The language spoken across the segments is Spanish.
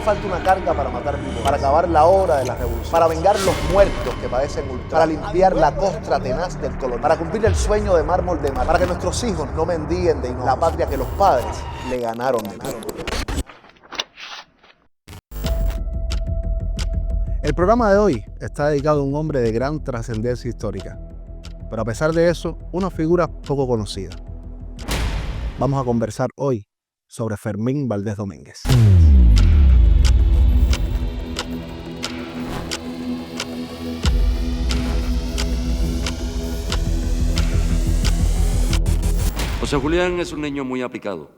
falta una carga para matar vivos, para acabar la obra de la revolución, para vengar los muertos que padecen ultraje, para limpiar la costra tenaz del colonialismo, para cumplir el sueño de mármol de mar, para que nuestros hijos no mendiguen de la patria que los padres le ganaron de mano. El programa de hoy está dedicado a un hombre de gran trascendencia histórica, pero a pesar de eso, una figura poco conocida. Vamos a conversar hoy sobre Fermín Valdés Domínguez. José Julián es un niño muy aplicado,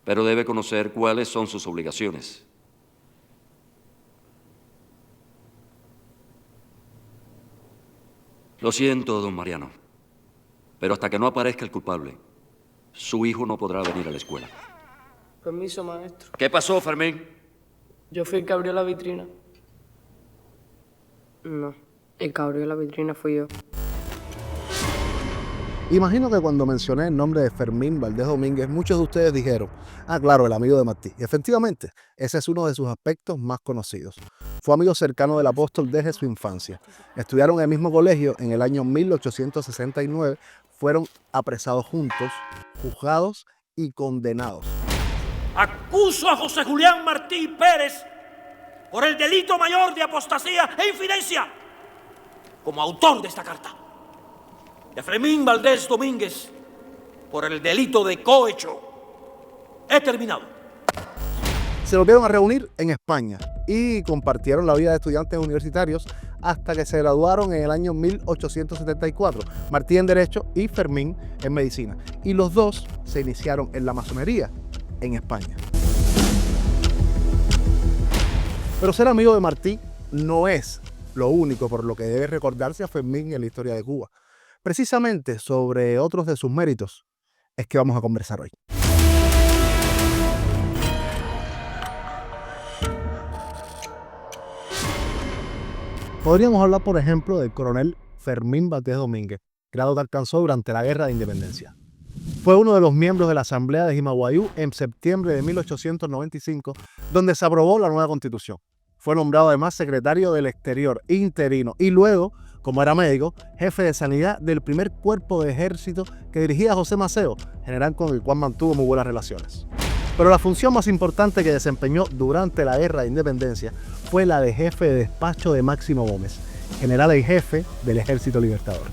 pero debe conocer cuáles son sus obligaciones. Lo siento, don Mariano, pero hasta que no aparezca el culpable, su hijo no podrá venir a la escuela. Permiso, maestro. ¿Qué pasó, Fermín? Yo fui el que abrió la vitrina. No, el que abrió la vitrina fui yo. Imagino que cuando mencioné el nombre de Fermín Valdés Domínguez, muchos de ustedes dijeron, claro, el amigo de Martí. Y efectivamente, ese es uno de sus aspectos más conocidos. Fue amigo cercano del apóstol desde su infancia. Estudiaron en el mismo colegio en el año 1869, fueron apresados juntos, juzgados y condenados. Acuso a José Julián Martí Pérez por el delito mayor de apostasía e infidencia como autor de esta carta. Y a Fermín Valdés Domínguez por el delito de cohecho. He terminado. Se volvieron a reunir en España y compartieron la vida de estudiantes universitarios hasta que se graduaron en el año 1874. Martí en Derecho y Fermín en Medicina. Y los dos se iniciaron en la masonería en España. Pero ser amigo de Martí no es lo único por lo que debe recordarse a Fermín en la historia de Cuba. Precisamente sobre otros de sus méritos es que vamos a conversar hoy. Podríamos hablar, por ejemplo, del coronel Fermín Valdés Domínguez, grado que alcanzó durante la Guerra de Independencia. Fue uno de los miembros de la Asamblea de Jimaguayú en septiembre de 1895, donde se aprobó la nueva Constitución. Fue nombrado además secretario del Exterior interino y luego, como era médico, jefe de sanidad del primer cuerpo de ejército que dirigía José Maceo, general con el cual mantuvo muy buenas relaciones. Pero la función más importante que desempeñó durante la Guerra de Independencia fue la de jefe de despacho de Máximo Gómez, general en jefe del Ejército Libertador.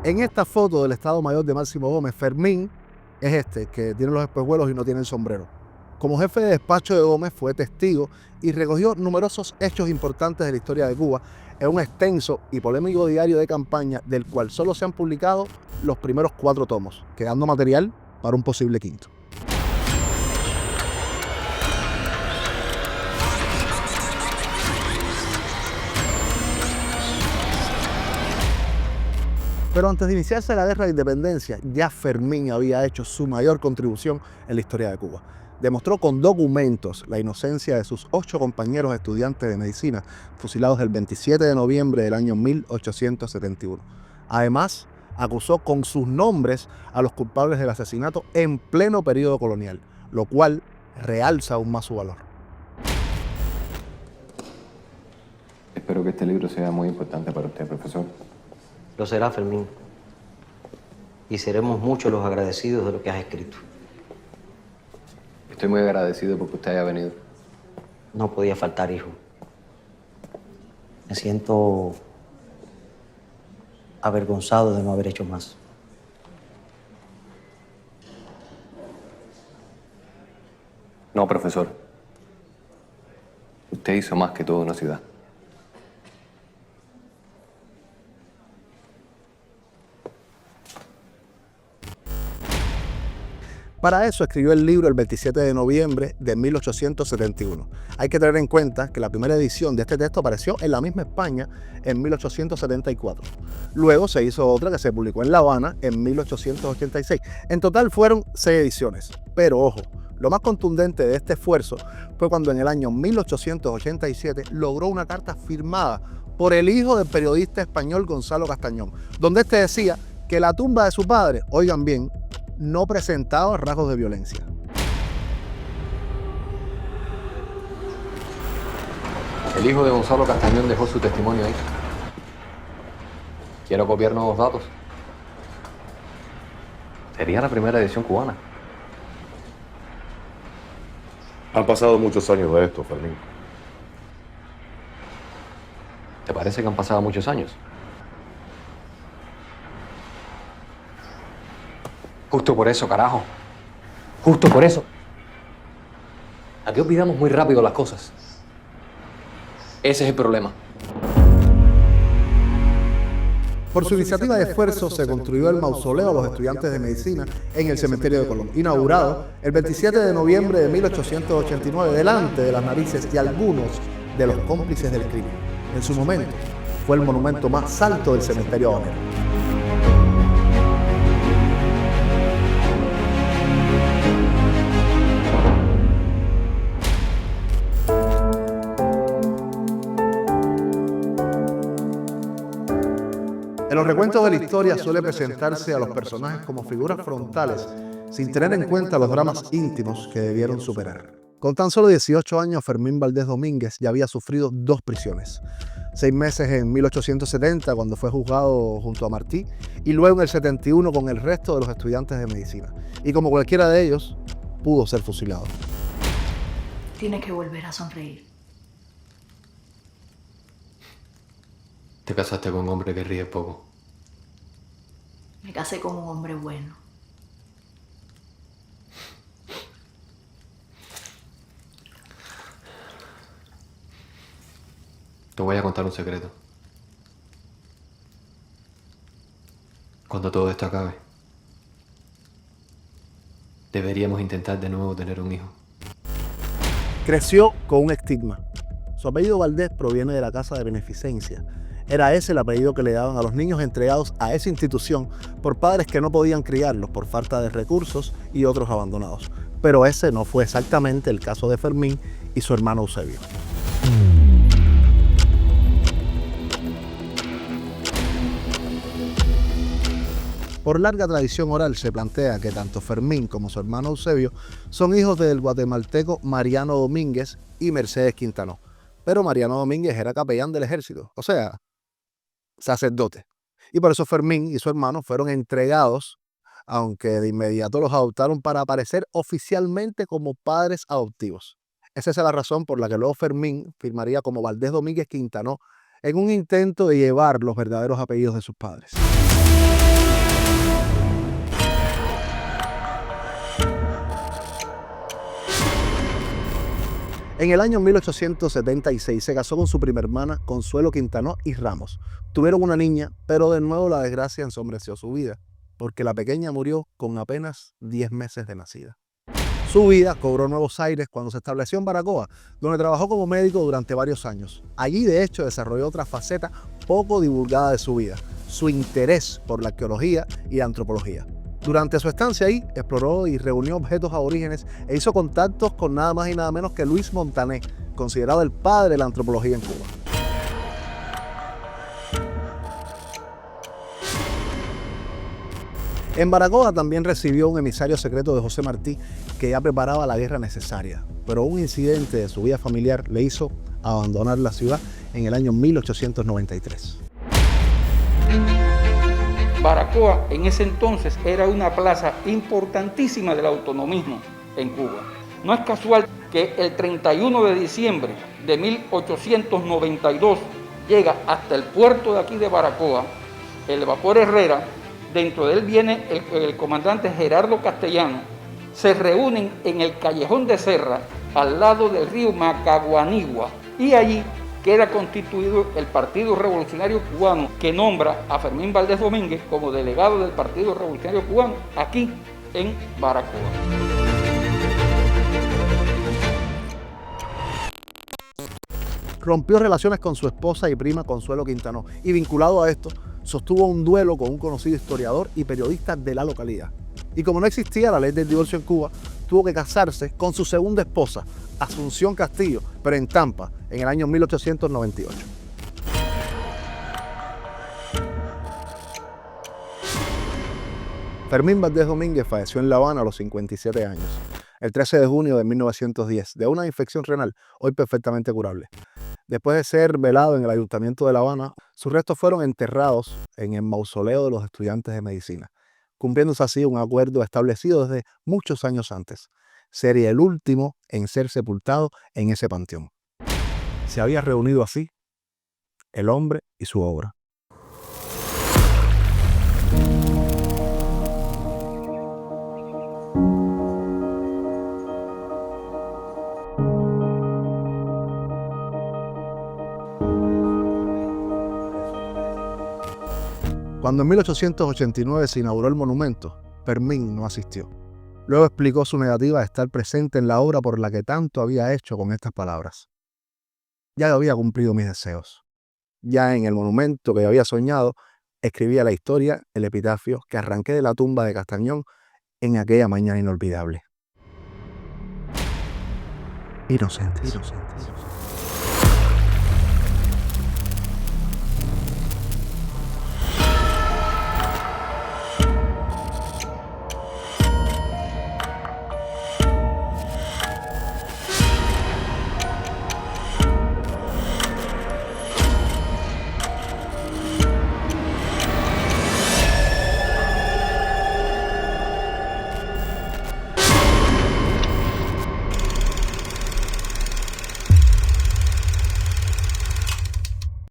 En esta foto del Estado Mayor de Máximo Gómez, Fermín es este, que tiene los espejuelos y no tiene el sombrero. Como jefe de despacho de Gómez fue testigo y recogió numerosos hechos importantes de la historia de Cuba en un extenso y polémico diario de campaña del cual solo se han publicado los primeros 4 tomos, quedando material para un posible quinto. Pero antes de iniciarse la Guerra de Independencia, ya Fermín había hecho su mayor contribución en la historia de Cuba. Demostró con documentos la inocencia de sus 8 compañeros estudiantes de medicina fusilados el 27 de noviembre del año 1871. Además, acusó con sus nombres a los culpables del asesinato en pleno periodo colonial, lo cual realza aún más su valor. Espero que este libro sea muy importante para usted, profesor. Lo será, Fermín. Y seremos muchos los agradecidos de lo que has escrito. Estoy muy agradecido porque usted haya venido. No podía faltar, hijo. Me siento avergonzado de no haber hecho más. No, profesor. Usted hizo más que toda una ciudad. Para eso escribió el libro el 27 de noviembre de 1871. Hay que tener en cuenta que la primera edición de este texto apareció en la misma España en 1874. Luego se hizo otra que se publicó en La Habana en 1886. En total fueron 6 ediciones. Pero ojo, lo más contundente de este esfuerzo fue cuando en el año 1887 logró una carta firmada por el hijo del periodista español Gonzalo Castañón, donde este decía que la tumba de su padre, oigan bien, no presentaba rasgos de violencia. El hijo de Gonzalo Castañón dejó su testimonio ahí. Quiero copiar nuevos datos. Sería la primera edición cubana. Han pasado muchos años de esto, Fermín. ¿Te parece que han pasado muchos años? Justo por eso, carajo. Justo por eso. Aquí olvidamos muy rápido las cosas. Ese es el problema. Por su iniciativa de esfuerzo se construyó el mausoleo a los estudiantes de medicina en el cementerio de Colón, inaugurado el 27 de noviembre de 1889 delante de las narices de algunos de los cómplices del crimen. En su momento fue el monumento más alto del cementerio habanero. En los recuentos de la historia suele presentarse a los personajes como figuras frontales, sin tener en cuenta los dramas íntimos que debieron superar. Con tan solo 18 años, Fermín Valdés Domínguez ya había sufrido 2 prisiones. 6 meses en 1870, cuando fue juzgado junto a Martí, y luego en el 71 con el resto de los estudiantes de medicina. Y como cualquiera de ellos, pudo ser fusilado. Tienes que volver a sonreír. Te casaste con un hombre que ríe poco. Me casé con un hombre bueno. Te voy a contar un secreto. Cuando todo esto acabe, deberíamos intentar de nuevo tener un hijo. Creció con un estigma. Su apellido Valdés proviene de la Casa de Beneficencia. Era ese el apellido que le daban a los niños entregados a esa institución por padres que no podían criarlos por falta de recursos y otros abandonados. Pero ese no fue exactamente el caso de Fermín y su hermano Eusebio. Por larga tradición oral se plantea que tanto Fermín como su hermano Eusebio son hijos del guatemalteco Mariano Domínguez y Mercedes Quintanó. Pero Mariano Domínguez era capellán del ejército, o sea, sacerdote. Y por eso Fermín y su hermano fueron entregados, aunque de inmediato los adoptaron para aparecer oficialmente como padres adoptivos. Esa es la razón por la que luego Fermín firmaría como Valdés Domínguez Quintanó en un intento de llevar los verdaderos apellidos de sus padres. En el año 1876 se casó con su prima hermana Consuelo Quintanó y Ramos. Tuvieron una niña, pero de nuevo la desgracia ensombreció su vida, porque la pequeña murió con apenas 10 meses de nacida. Su vida cobró nuevos aires cuando se estableció en Baracoa, donde trabajó como médico durante varios años. Allí, de hecho, desarrolló otra faceta poco divulgada de su vida, su interés por la arqueología y la antropología. Durante su estancia ahí, exploró y reunió objetos aborígenes e hizo contactos con nada más y nada menos que Luis Montané, considerado el padre de la antropología en Cuba. En Baracoa también recibió un emisario secreto de José Martí que ya preparaba la guerra necesaria, pero un incidente de su vida familiar le hizo abandonar la ciudad en el año 1893. Baracoa en ese entonces era una plaza importantísima del autonomismo en Cuba. No es casual que el 31 de diciembre de 1892 llega hasta el puerto de aquí de Baracoa el vapor Herrera. Dentro de él viene el comandante Gerardo Castellano. Se reúnen en el Callejón de Serra, al lado del río Macaguanigua, y allí queda constituido el Partido Revolucionario Cubano, que nombra a Fermín Valdés Domínguez como delegado del Partido Revolucionario Cubano aquí en Baracoa. Rompió relaciones con su esposa y prima Consuelo Quintanó y, vinculado a esto, sostuvo un duelo con un conocido historiador y periodista de la localidad. Y como no existía la ley del divorcio en Cuba, tuvo que casarse con su segunda esposa, Asunción Castillo, pero en Tampa, en el año 1898. Fermín Valdés Domínguez falleció en La Habana a los 57 años, el 13 de junio de 1910, de una infección renal, hoy perfectamente curable. Después de ser velado en el Ayuntamiento de La Habana, sus restos fueron enterrados en el mausoleo de los estudiantes de medicina, cumpliéndose así un acuerdo establecido desde muchos años antes. Sería el último en ser sepultado en ese panteón. Se había reunido así el hombre y su obra. Cuando en 1889 se inauguró el monumento, Fermín no asistió. Luego explicó su negativa a estar presente en la obra por la que tanto había hecho con estas palabras. Ya había cumplido mis deseos. Ya en el monumento que había soñado, escribía la historia, el epitafio que arranqué de la tumba de Castañón en aquella mañana inolvidable. Inocentes.